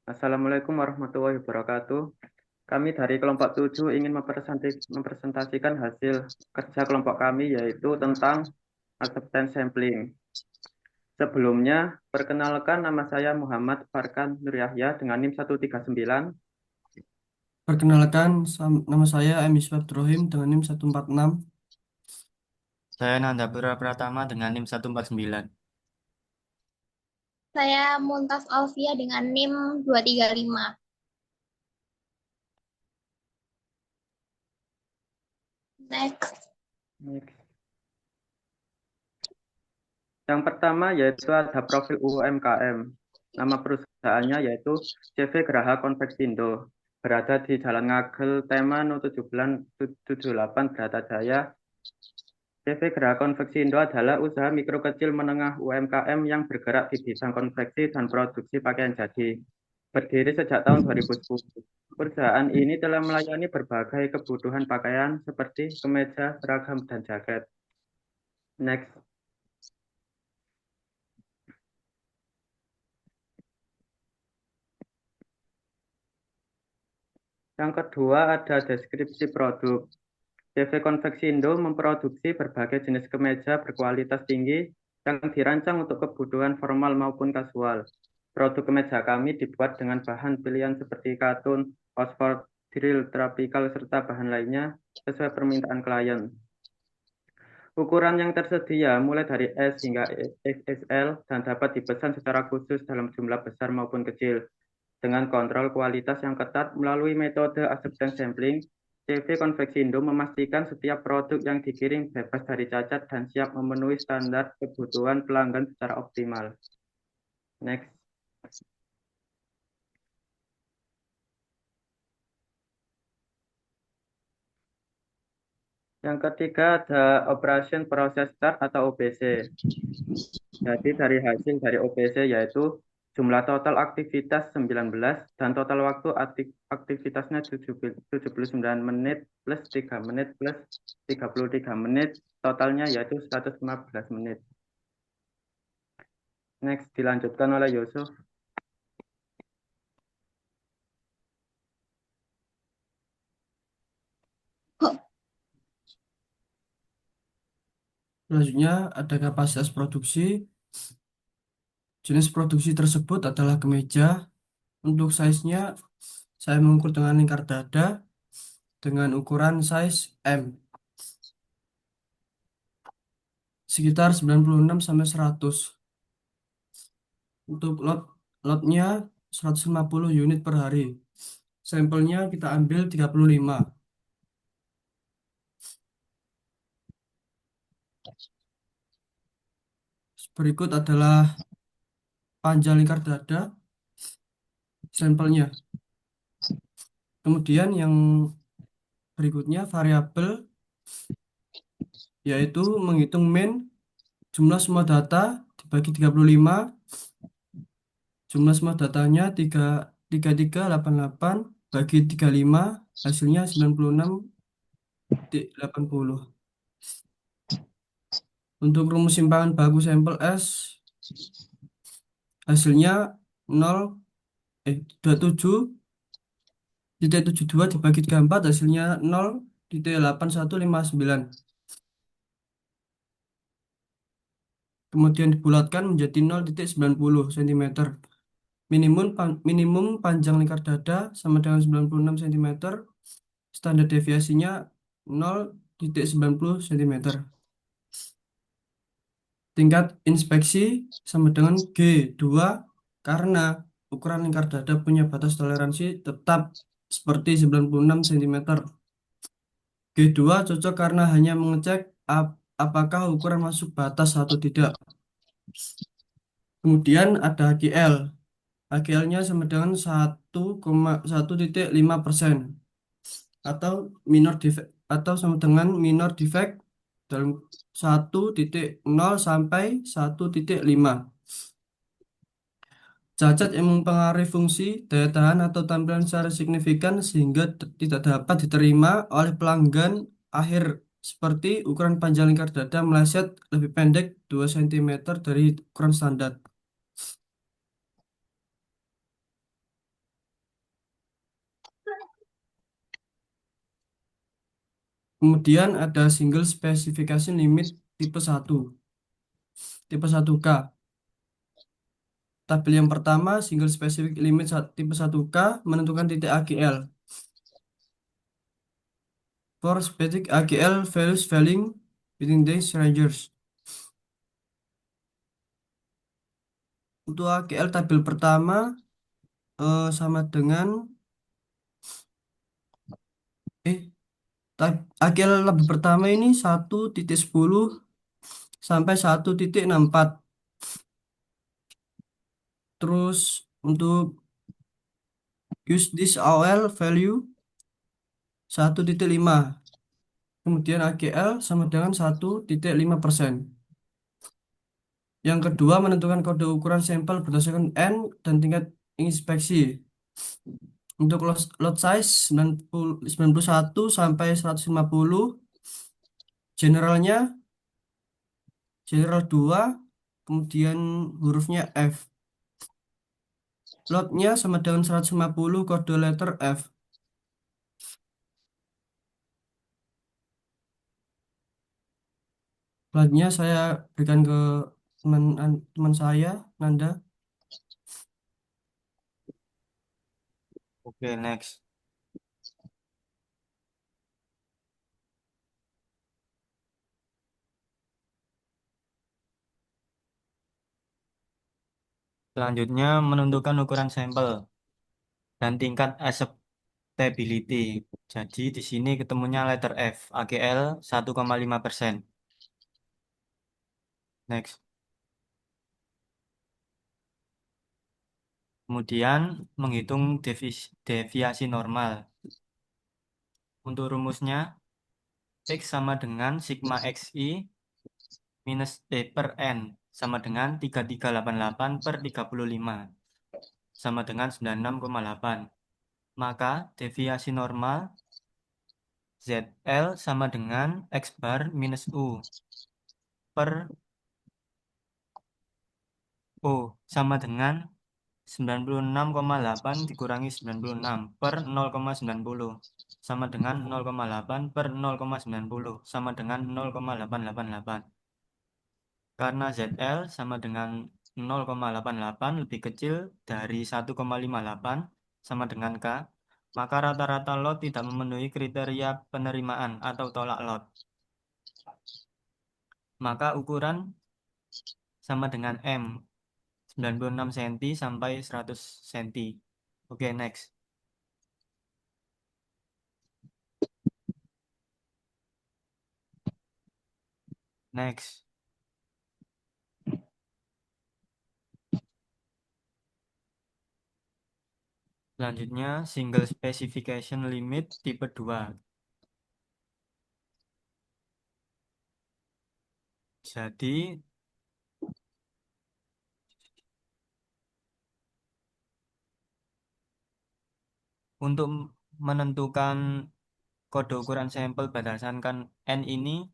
Assalamualaikum warahmatullahi wabarakatuh. Kami dari kelompok 7 ingin mempresentasikan hasil kerja kelompok kami yaitu tentang acceptance sampling. Sebelumnya, perkenalkan nama saya Muhammad Farkan Nur Yahya dengan NIM 139. Perkenalkan, nama saya M. Yusuf dengan NIM 146. Saya Nandapura Pratama dengan NIM 149. Saya Muntas Alfia dengan NIM 235. Next. Yang pertama yaitu ada profil UMKM. Nama perusahaannya yaitu CV Geraha Konveksindo. Berada di Jalan Ngagel, Tema 1778 Bratajaya. CV Geraha Konveksindo adalah usaha mikro kecil menengah UMKM yang bergerak di bidang konveksi dan produksi pakaian jadi. Berdiri sejak tahun 2010. Perusahaan ini telah melayani berbagai kebutuhan pakaian seperti kemeja, seragam, dan jaket. Next. Yang kedua ada deskripsi produk. CV Konveksindo memproduksi berbagai jenis kemeja berkualitas tinggi yang dirancang untuk kebutuhan formal maupun kasual. Produk kemeja kami dibuat dengan bahan pilihan seperti katun, oxford, drill, tropical, serta bahan lainnya sesuai permintaan klien. Ukuran yang tersedia mulai dari S hingga XXL dan dapat dipesan secara khusus dalam jumlah besar maupun kecil. Dengan kontrol kualitas yang ketat melalui metode acceptance sampling, CV Konveksindo memastikan setiap produk yang dikirim bebas dari cacat dan siap memenuhi standar kebutuhan pelanggan secara optimal. Next. Yang ketiga ada Operation Process Start atau OPC. Jadi dari hasil dari OPC yaitu jumlah total aktivitas 19 dan total waktu aktivitasnya 79 menit plus 3 menit plus 33 menit, totalnya yaitu 115 menit. Next, dilanjutkan oleh Yusuf. Selanjutnya ada kapasitas produksi. Jenis produksi tersebut adalah kemeja. Untuk size-nya, saya mengukur dengan lingkar dada dengan ukuran size M. Sekitar 96 sampai 100. Untuk lotnya 150 unit per hari. Sampelnya kita ambil 35. Berikut adalah panjang lingkar dada sampelnya. Kemudian yang berikutnya variabel yaitu menghitung min jumlah semua data dibagi 35, jumlah semua datanya 3388 bagi 35, hasilnya 96,80. Untuk rumus simpangan baku sampel S hasilnya 27,72 dibagi 34, hasilnya 0,8159. Kemudian dibulatkan menjadi 0,90 cm. Minimum panjang lingkar dada sama dengan 96 cm. Standar deviasinya 0,90 cm. Tingkat inspeksi sama dengan G2 karena ukuran lingkar dada punya batas toleransi tetap seperti 96 cm. G2 cocok karena hanya mengecek apakah ukuran masuk batas atau tidak. Kemudian ada HGL. HGL-nya sama dengan 1,1,5% atau minor defect atau sama dengan minor defect dalam 1,0 sampai 1,5. Cacat yang mempengaruhi fungsi, daya tahan atau tampilan secara signifikan sehingga tidak dapat diterima oleh pelanggan akhir seperti ukuran panjang lingkar dada meleset lebih pendek 2 cm dari ukuran standar. Kemudian ada single specification limit tipe 1, tipe 1K. Tabel yang pertama, single specific limit tipe 1K menentukan titik AGL. For specific AGL values varying within these ranges. Untuk AGL tabel pertama sama dengan AGL tabel pertama ini 1.10 sampai 1.64. Terus untuk use this AOL value 1.5. Kemudian AGL sama dengan 1.5%. Yang kedua, menentukan kode ukuran sampel berdasarkan N dan tingkat inspeksi. Untuk lot size 91 sampai 150, generalnya general 2, kemudian hurufnya F. Lotnya sama dengan 150, kode letter F. Selanjutnya saya berikan ke teman saya, Nanda. Oke, next. Selanjutnya menentukan ukuran sampel dan tingkat acceptability. Jadi di sini ketemunya letter F, AGL 1,5%. Next. Kemudian menghitung deviasi normal. Untuk rumusnya, X sama dengan sigma XI minus per N sama dengan 3388 per 35 sama dengan 96,8. Maka deviasi normal ZL sama dengan X bar minus U per O sama dengan 96,8 dikurangi 96 per 0,90 sama dengan 0,8 per 0,90 sama dengan 0,888. Karena ZL sama dengan 0,88 lebih kecil dari 1,58 sama dengan K, maka rata-rata lot tidak memenuhi kriteria penerimaan atau tolak lot. Maka ukuran sama dengan M, 96 cm sampai 100 cm. Oke, next. Next. Selanjutnya, single specification limit tipe 2. Jadi, untuk menentukan kode ukuran sampel berdasarkan N ini,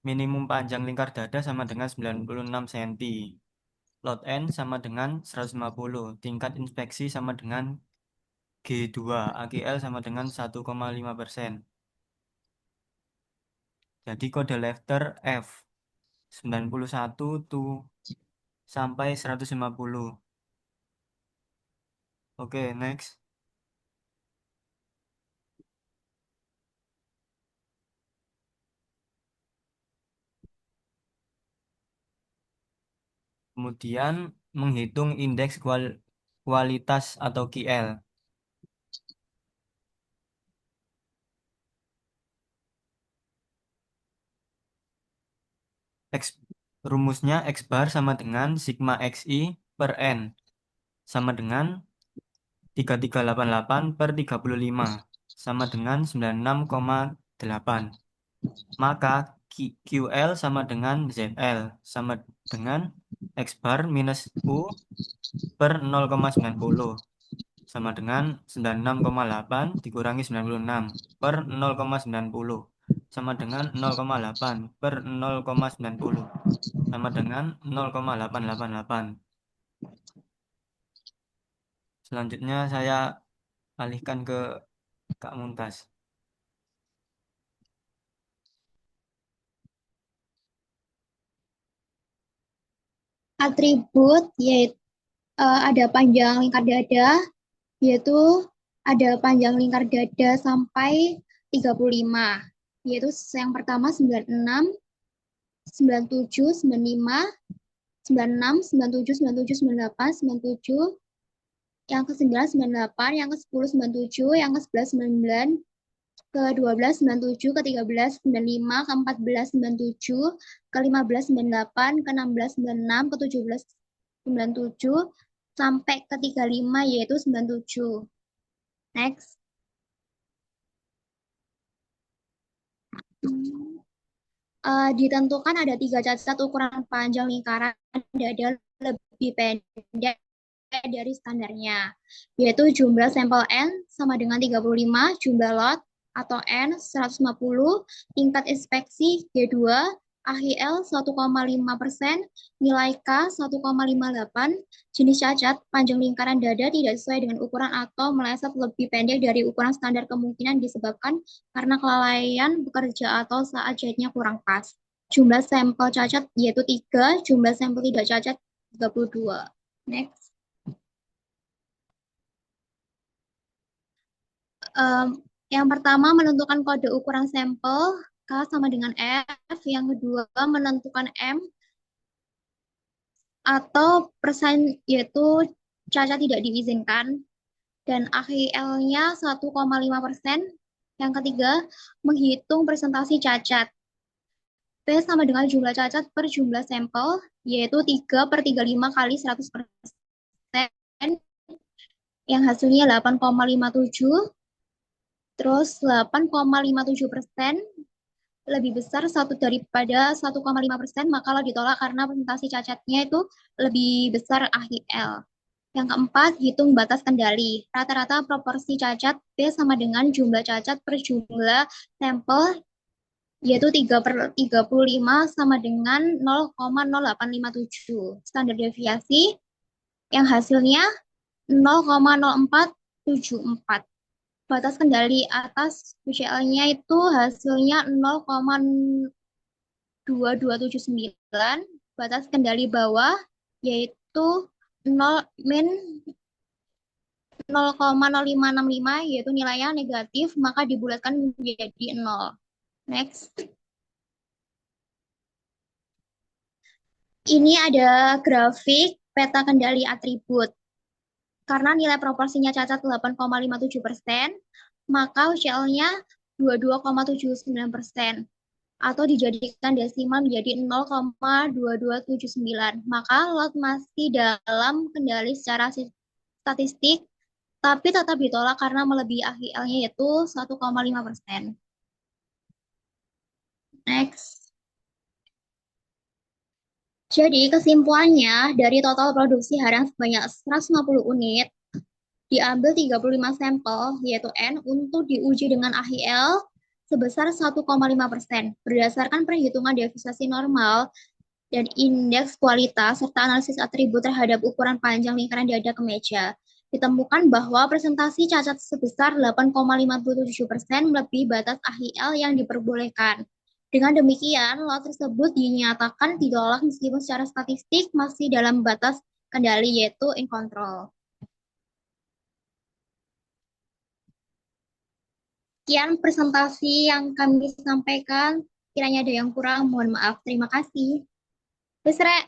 minimum panjang lingkar dada sama dengan 96 cm. Lot N sama dengan 150. Tingkat inspeksi sama dengan G2. AGL sama dengan 1,5%. Jadi kode letter F 91 tuh sampai 150. Oke, next. Kemudian menghitung indeks kualitas atau QL. Rumusnya X bar sama dengan sigma XI per N sama dengan 3388 per 35 sama dengan 96,8. Maka QL sama dengan ZL sama dengan X bar minus U per 0,90 sama dengan 96,8 dikurangi 96 per 0,90 sama dengan 0,8 per 0,90 sama dengan 0,888. Selanjutnya saya alihkan ke Kak Muntas. atribut yaitu ada panjang lingkar dada, yaitu ada panjang lingkar dada sampai 35, yaitu yang pertama 96, 97, 95, 96, 97, 97, 98, 97, yang ke-9 98, yang ke-10 97, yang ke-11 99, ke-12 97, ke-13 95, ke-14 97, ke-15 98, ke-16 96, ke-17 97, sampai ke-35 yaitu 97. Next. Ditentukan ada 3 cacat ukuran panjang lingkaran dada lebih pendek dari standarnya, yaitu jumlah sampel N sama dengan 35, jumlah lot atau N 150, tingkat inspeksi G2, AHL 1,5%, nilai K 1,58, jenis cacat panjang lingkaran dada tidak sesuai dengan ukuran atau meleset lebih pendek dari ukuran standar, kemungkinan disebabkan karena kelalaian bekerja atau saat jahitnya kurang pas. Jumlah sampel cacat yaitu 3, jumlah sampel tidak cacat 32. Next. Yang pertama menentukan kode ukuran sampel K sama dengan F, yang kedua menentukan M atau persen yaitu cacat tidak diizinkan, dan AHL-nya 1,5%. Yang ketiga menghitung presentasi cacat. P sama dengan jumlah cacat per jumlah sampel, yaitu 3/35 kali 100%, yang hasilnya 8,57. Terus 8,57% lebih besar daripada 1,5%, maka kalau ditolak karena presentasi cacatnya itu lebih besar AHL. Yang keempat, hitung batas kendali. Rata-rata proporsi cacat P sama dengan jumlah cacat per jumlah sampel, yaitu 3/35 sama dengan 0,0857. Standar deviasi yang hasilnya 0,0474. Batas kendali atas UCL-nya itu hasilnya 0,2279. Batas kendali bawah yaitu 0,0565, yaitu nilainya negatif, maka dibulatkan menjadi 0. Next. Ini ada grafik peta kendali atribut. Karena nilai proporsinya cacat 8,57%, maka UCL-nya 22,79%, atau dijadikan desimal menjadi 0,2279. Maka lot masih dalam kendali secara statistik, tapi tetap ditolak karena melebihi AHL-nya yaitu 1,5%. Next. Jadi kesimpulannya, dari total produksi harian sebanyak 150 unit, diambil 35 sampel, yaitu N, untuk diuji dengan AHL sebesar 1,5%. Berdasarkan perhitungan deviasi normal dan indeks kualitas, serta analisis atribut terhadap ukuran panjang lingkaran dada kemeja, ditemukan bahwa presentasi cacat sebesar 8,57% melebihi batas AHL yang diperbolehkan. Dengan demikian, lot tersebut dinyatakan ditolak meskipun secara statistik masih dalam batas kendali, yaitu in control. Sekian presentasi yang kami sampaikan. Kiranya ada yang kurang, mohon maaf. Terima kasih. Wes, Rek.